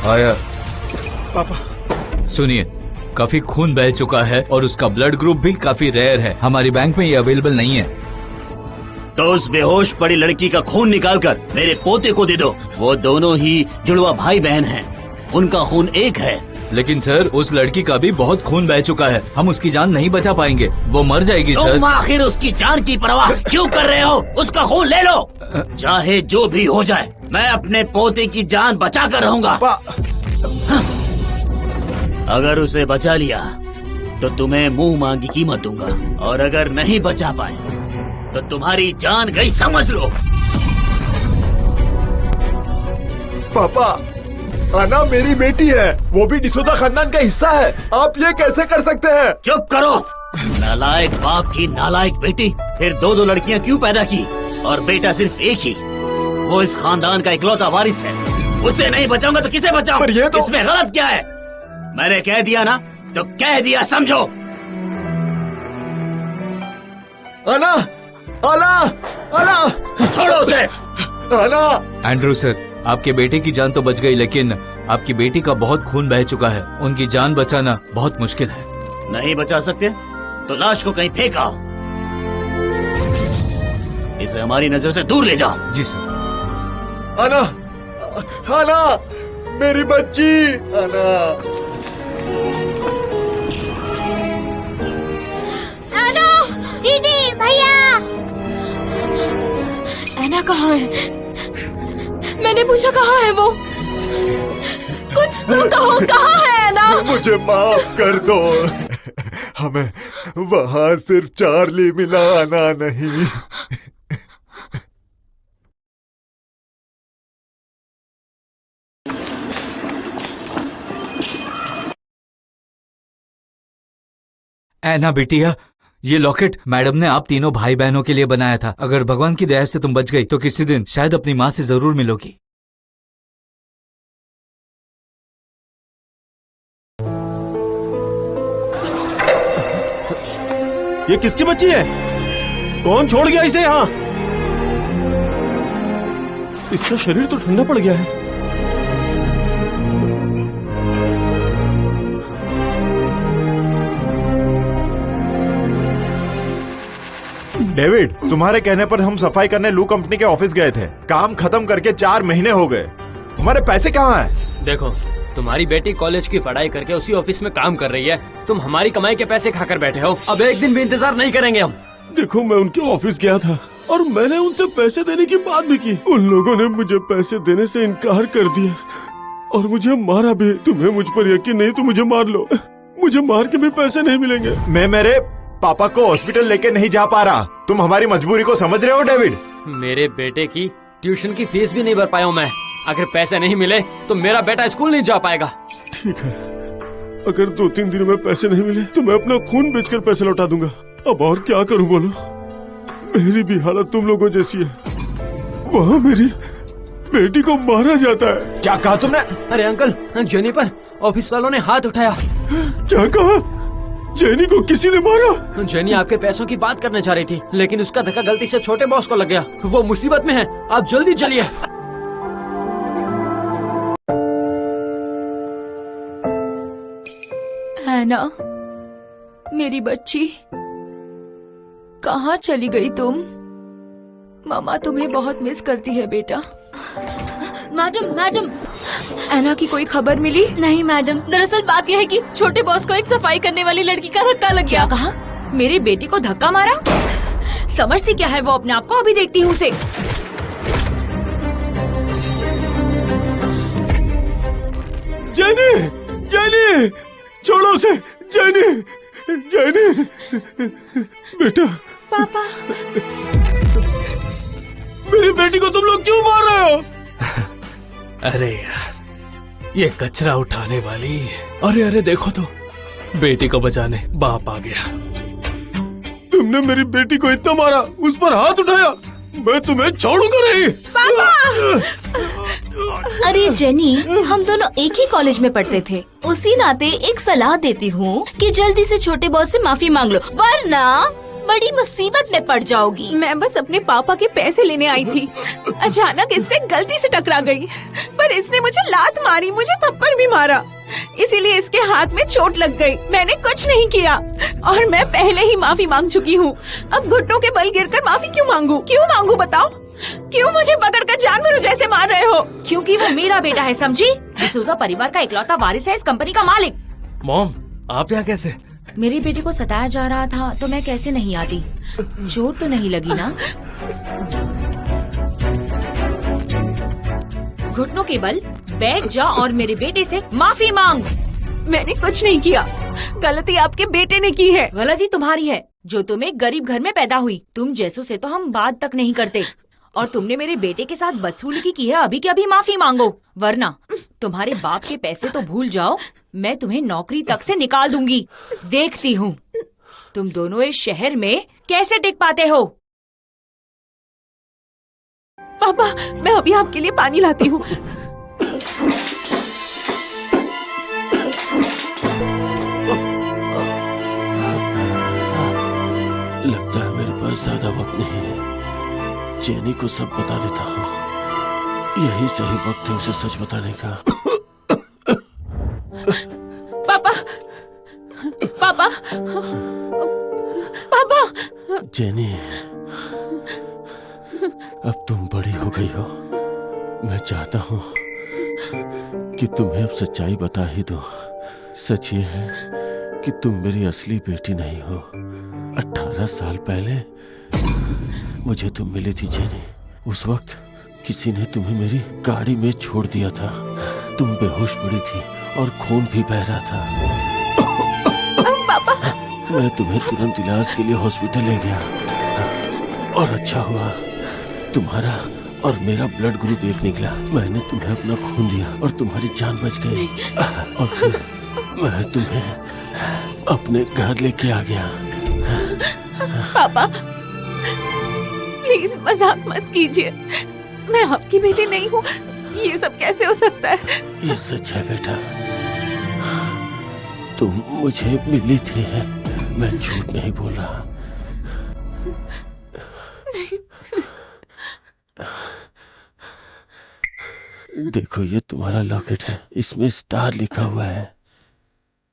आया। पापा सुनिए, काफी खून बह चुका है और उसका ब्लड ग्रुप भी काफी रेयर है। हमारी बैंक में ये अवेलेबल नहीं है। तो उस बेहोश पड़ी लड़की का खून निकालकर मेरे पोते को दे दो। वो दोनों ही जुड़वा भाई बहन हैं, उनका खून एक है। लेकिन सर, उस लड़की का भी बहुत खून बह चुका है, हम उसकी जान नहीं बचा पाएंगे, वो मर जाएगी सर। तुम आखिर उसकी जान की परवाह क्यों कर रहे हो? उसका खून ले लो, चाहे जो भी हो जाए, मैं अपने पोते की जान बचा कर रहूंगा। अगर उसे बचा लिया तो तुम्हें मुंह मांगी कीमत दूंगा, और अगर नहीं बचा पाए तो तुम्हारी जान गई समझ लो। पापा, आना मेरी बेटी है, वो भी डिसोजा खानदान का हिस्सा है। आप ये कैसे कर सकते हैं? चुप करो, नालायक बाप की नालायक बेटी। फिर दो दो लड़कियां क्यों पैदा की, और बेटा सिर्फ एक ही? वो इस खानदान का इकलौता वारिस है, उसे नहीं बचाऊंगा तो किसे बचाऊं? पर ये तो... इसमें गलत क्या है? मैंने कह दिया ना, तो कह दिया, समझो। आना, आना, आना, छोड़ो उसे। आना। एंड्रू सर, आपके बेटे की जान तो बच गई, लेकिन आपकी बेटी का बहुत खून बह चुका है, उनकी जान बचाना बहुत मुश्किल है। नहीं बचा सकते तो लाश को कहीं फेंका, इसे हमारी नजर से दूर ले जाओ। जी सर। आना, आना, मेरी बच्ची, आना। हेलो दीदी, भैया। ऐना कहाँ है? मैंने पूछा कहाँ है वो? कुछ तो कहो, कहाँ है ऐना? मुझे माफ कर दो, हमें वहाँ सिर्फ चार्ली मिला, आना नहीं। ऐना बिटिया, ये लॉकेट मैडम ने आप तीनों भाई बहनों के लिए बनाया था। अगर भगवान की दया से तुम बच गई तो किसी दिन शायद अपनी माँ से जरूर मिलोगी। ये किसकी बच्ची है? कौन छोड़ गया इसे यहाँ? इसका शरीर तो ठंडा पड़ गया है। डेविड, तुम्हारे कहने पर हम सफाई करने लू कंपनी के ऑफिस गए थे। काम खत्म करके 4 महीने हो गए। हमारे पैसे कहाँ हैं? देखो, तुम्हारी बेटी कॉलेज की पढ़ाई करके उसी ऑफिस में काम कर रही है, तुम हमारी कमाई के पैसे खाकर बैठे हो। अब एक दिन भी इंतजार नहीं करेंगे हम। देखो, मैं उनके ऑफिस गया था और मैंने उनसे पैसे देने की बात भी की। उन लोगों ने मुझे पैसे देने से इनकार कर दिया और मुझे मारा भी। तुम्हें मुझ पर यकीन नहीं तो मुझे मार लो, मुझे मार के भी पैसे नहीं मिलेंगे। मैं मेरे पापा को हॉस्पिटल लेके नहीं जा पा रहा। तुम हमारी मजबूरी को समझ रहे हो डेविड? मेरे बेटे की ट्यूशन की फीस भी नहीं भर पाया हूँ मैं। अगर पैसे नहीं मिले तो मेरा बेटा स्कूल नहीं जा पाएगा। ठीक है, अगर 2-3 दिन में पैसे नहीं मिले तो मैं अपना खून बेचकर पैसे लौटा दूंगा। अब और क्या करूं बोलो? मेरी भी हालत तुम लोगों जैसी है। वहाँ मेरी बेटी को मारा जाता है। क्या कहा तुमने? अरे अंकल, जेनी पर ऑफिस वालों ने हाथ उठाया। क्या कहा? जेनी को किसी ने मारा? जेनी आपके पैसों की बात करने जा रही थी, लेकिन उसका धक्का गलती से छोटे बॉस को लग गया। वो मुसीबत में है, आप जल्दी चलिए। ऐना, मेरी बच्ची, कहाँ चली गई तुम? मामा तुम्हें बहुत मिस करती है बेटा। मैडम, ऐना की कोई खबर मिली? नहीं मैडम, दरअसल बात यह है कि छोटे बॉस को एक सफाई करने वाली लड़की का धक्का लग गया। कहा? मेरे बेटे को धक्का मारा? समझती क्या है वो अपने आप को? अभी देखती हूँ उसे। जेनी, जेनी, छोड़ो उसे। जेनी, जेनी, बेटा। पापा, मेरी बेटी को तुम लोग क्यों मार रहे हो? अरे यार, ये कचरा उठाने वाली। अरे देखो तो, बेटी को बचाने बाप आ गया। तुमने मेरी बेटी को इतना मारा, उस पर हाथ उठाया, मैं तुम्हें छोड़ूंगा नहीं। पापा! अरे जेनी, हम दोनों एक ही कॉलेज में पढ़ते थे, उसी नाते एक सलाह देती हूँ कि जल्दी से छोटे बॉस से माफी मांग लो, वरना बड़ी मुसीबत में पड़ जाओगी। मैं बस अपने पापा के पैसे लेने आई थी। अचानक इससे गलती से टकरा गई, पर इसने मुझे लात मारी, मुझे थप्पड़ भी मारा, इसीलिए इसके हाथ में चोट लग गई। मैंने कुछ नहीं किया और मैं पहले ही माफी मांग चुकी हूँ। अब घुटनों के बल गिरकर माफी क्यों मांगू बताओ? क्यों मुझे पकड़कर जानवरों जैसे मार रहे हो? क्योंकि वो मेरा बेटा है, समझी? डिसूजा परिवार का इकलौता वारिस है, इस कंपनी का मालिक। मॉम, आप यहाँ कैसे? मेरे बेटे को सताया जा रहा था तो मैं कैसे नहीं आती। चोट तो नहीं लगी ना? घुटनों के बल बैठ जा और मेरे बेटे से माफी मांग। मैंने कुछ नहीं किया, गलती आपके बेटे ने की है। गलती तुम्हारी है जो तुम एक गरीब घर में पैदा हुई। तुम जैसों से तो हम बात तक नहीं करते और तुमने मेरे बेटे के साथ बदसलूकी की है। अभी के अभी माफी मांगो, वरना तुम्हारे बाप के पैसे तो भूल जाओ, मैं तुम्हें नौकरी तक से निकाल दूंगी। देखती हूँ तुम दोनों इस शहर में कैसे टिक पाते हो। पापा, मैं अभी आपके लिए पानी लाती हूँ। लगता है मेरे पास ज्यादा वक्त नहीं है। जेनी को सब बता देता हूँ, यही सही वक्त है उसे सच बताने का। पापा, पापा, पापा। जेनी, अब तुम बड़ी हो गई हो। मैं चाहता हूँ कि तुम्हें अब सच्चाई बता ही दो। सच ये है कि तुम मेरी असली बेटी नहीं हो। 18 साल पहले मुझे तुम मिली थी जेनी। उस वक्त किसी ने तुम्हें मेरी गाड़ी में छोड़ दिया था। तुम बेहोश पड़ी थी और खून भी बह रहा था। पापा, मैं तुम्हें तुरंत इलाज के लिए हॉस्पिटल ले गया और अच्छा हुआ, तुम्हारा और मेरा ब्लड ग्रुप एक निकला। मैंने तुम्हें अपना खून दिया और तुम्हारी जान बच गई। और फिर मैं तुम्हें अपने घर लेके आ गया। पापा, प्लीज मजाक मत कीजिए। मैं आपकी बेटी नहीं हूँ, ये सब कैसे हो सकता है? ये सच है बेटा, तुम मुझे मिली थी, मैं झूठ नहीं बोल रहा। देखो, ये तुम्हारा लॉकेट है, इसमें स्टार लिखा हुआ है।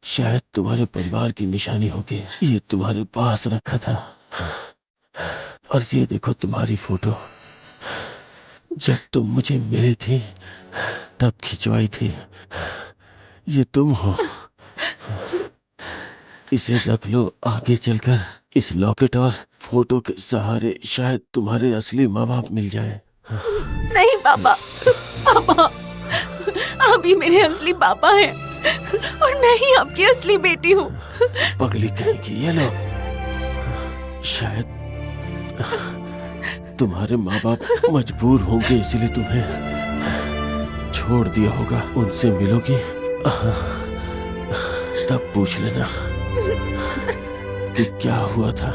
शायद तुम्हारे परिवार की निशानी होगी। ये तुम्हारे पास रखा था। और ये देखो तुम्हारी फोटो, जब तुम मुझे मिली थी तब खिंचवाई थी। ये तुम हो। इसे रख लो, आगे चलकर इस लॉकेट और फोटो के सहारे शायद तुम्हारे असली माँ बाप मिल जाए। नहीं पापा, पापा, आप ही मेरे असली पापा हैं और मैं ही आपकी असली बेटी हूँ। पगली कहेगी, ये लो, शायद तुम्हारे माँ बाप मजबूर होंगे इसलिए तुम्हें छोड़ दिया होगा। उनसे मिलोगी तब पूछ लेना कि क्या हुआ था।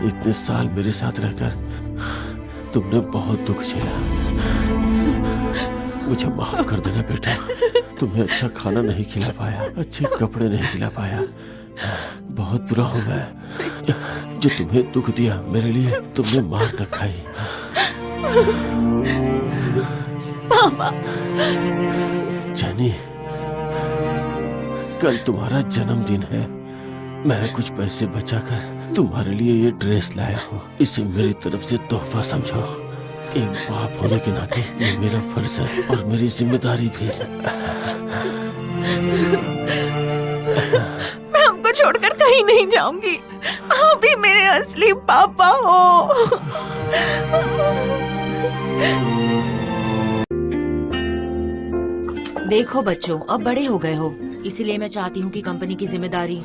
इतने साल मेरे साथ रहकर तुमने बहुत दुख झेला। मुझे माफ कर देना बेटा, तुम्हें अच्छा खाना नहीं खिला पाया, अच्छे कपड़े नहीं खिला पाया। बहुत बुरा हूँ मैं जो तुम्हें दुख दिया। मेरे लिए तुमने मार तक खाई। पापा, जेनी, कल तुम्हारा जन्मदिन है। मैं कुछ पैसे बचाकर तुम्हारे लिए ये ड्रेस लाया हूँ। इसे मेरी तरफ से तोहफा समझो। एक बाप होने के नाते ये मेरा फर्ज है और मेरी जिम्मेदारी भी है। मैं आपको छोड़कर कहीं नहीं जाऊंगी। आप ही मेरे असली पापा हो। देखो बच्चों, अब बड़े हो गए हो, इसीलिए मैं चाहती हूँ कि कंपनी की जिम्मेदारी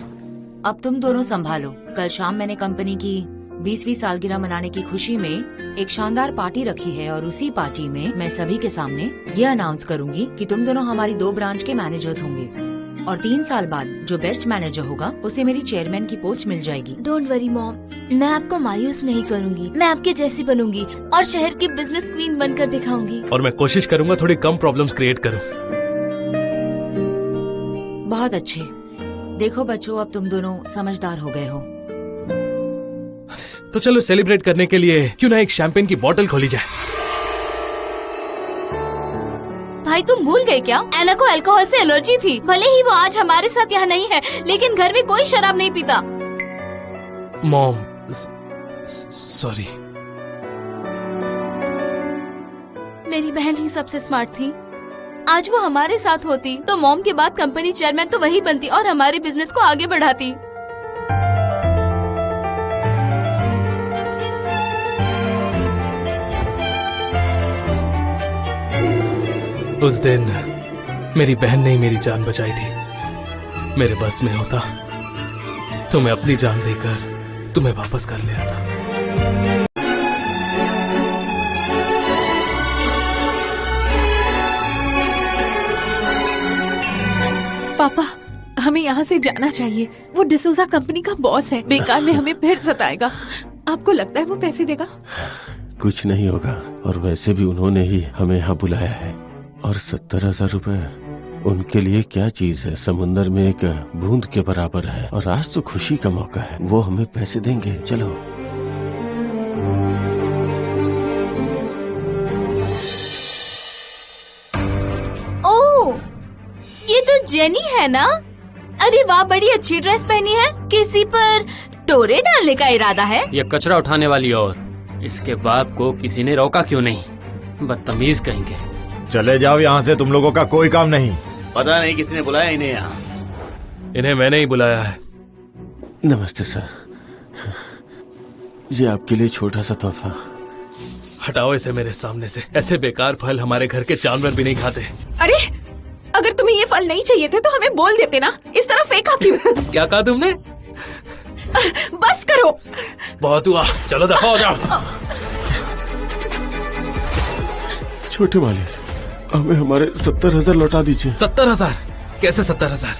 अब तुम दोनों संभालो। कल शाम मैंने कंपनी की 20वीं सालगिरह मनाने की खुशी में एक शानदार पार्टी रखी है और उसी पार्टी में मैं सभी के सामने ये अनाउंस करूंगी कि तुम दोनों हमारी 2 ब्रांच के मैनेजर्स होंगे और 3 साल बाद जो बेस्ट मैनेजर होगा उसे मेरी चेयरमैन की पोस्ट मिल जाएगी। डोंट वरी मॉम, मैं आपको मायूस नहीं करूंगी। मैं आपके जैसी बनूंगी और शहर की बिजनेस क्वीन बनकर दिखाऊंगी। और मैं कोशिश करूंगा थोड़ी कम प्रॉब्लम्स क्रिएट करूं। बहुत अच्छे। देखो बच्चों, अब तुम दोनों समझदार हो गए हो। तो चलो सेलिब्रेट करने के लिए क्यों ना एक शैंपेन की बोतल खोली जाए। भाई तुम भूल गए क्या? एना को अल्कोहल से एलर्जी थी। भले ही वो आज हमारे साथ यहाँ नहीं है, लेकिन घर में कोई शराब नहीं पीता। Mom, sorry. मेरी बहन ही सबसे स्मार्ट थी। आज वो हमारे साथ होती तो मॉम के बाद कंपनी चेयरमैन तो वही बनती और हमारे बिजनेस को आगे बढ़ाती। उस दिन मेरी बहन ने ही मेरी जान बचाई थी। मेरे बस में होता तो मैं अपनी जान देकर तुम्हें वापस कर ले आता। पापा, हमें यहाँ से जाना चाहिए। वो डिसूजा कंपनी का बॉस है, बेकार में हमें फिर सताएगा। आपको लगता है वो पैसे देगा? कुछ नहीं होगा, और वैसे भी उन्होंने ही हमें यहाँ बुलाया है। और 70,000 रुपए उनके लिए क्या चीज है, समुंदर में एक बूंद के बराबर है। और आज तो खुशी का मौका है, वो हमें पैसे देंगे। चलो। ओह, ये तो जेनी है ना? अरे वाह, बड़ी अच्छी ड्रेस पहनी है। किसी पर टोरे डालने का इरादा है? ये कचरा उठाने वाली और इसके बाप को किसी ने रोका क्यों नहीं? बदतमीज कहेंगे। चले जाओ यहाँ से, तुम लोगों का कोई काम नहीं। पता नहीं किसने बुलाया इन्हें यहाँ। इन्हें मैंने ही बुलाया है। नमस्ते सर, ये आपके लिए छोटा सा तोहफा। हटाओ इसे मेरे सामने से। ऐसे बेकार फल हमारे घर के जानवर भी नहीं खाते। अरे, अगर तुम्हें ये फल नहीं चाहिए थे तो हमें बोल देते ना, इस तरह फेंका क्यों? क्या कहा तुमने? बस करो। बहुत हुआ, चलो दफा हो जाओ। छोटे वाले, हमें हमारे 70,000 लौटा दीजिए। 70,000? कैसे 70,000?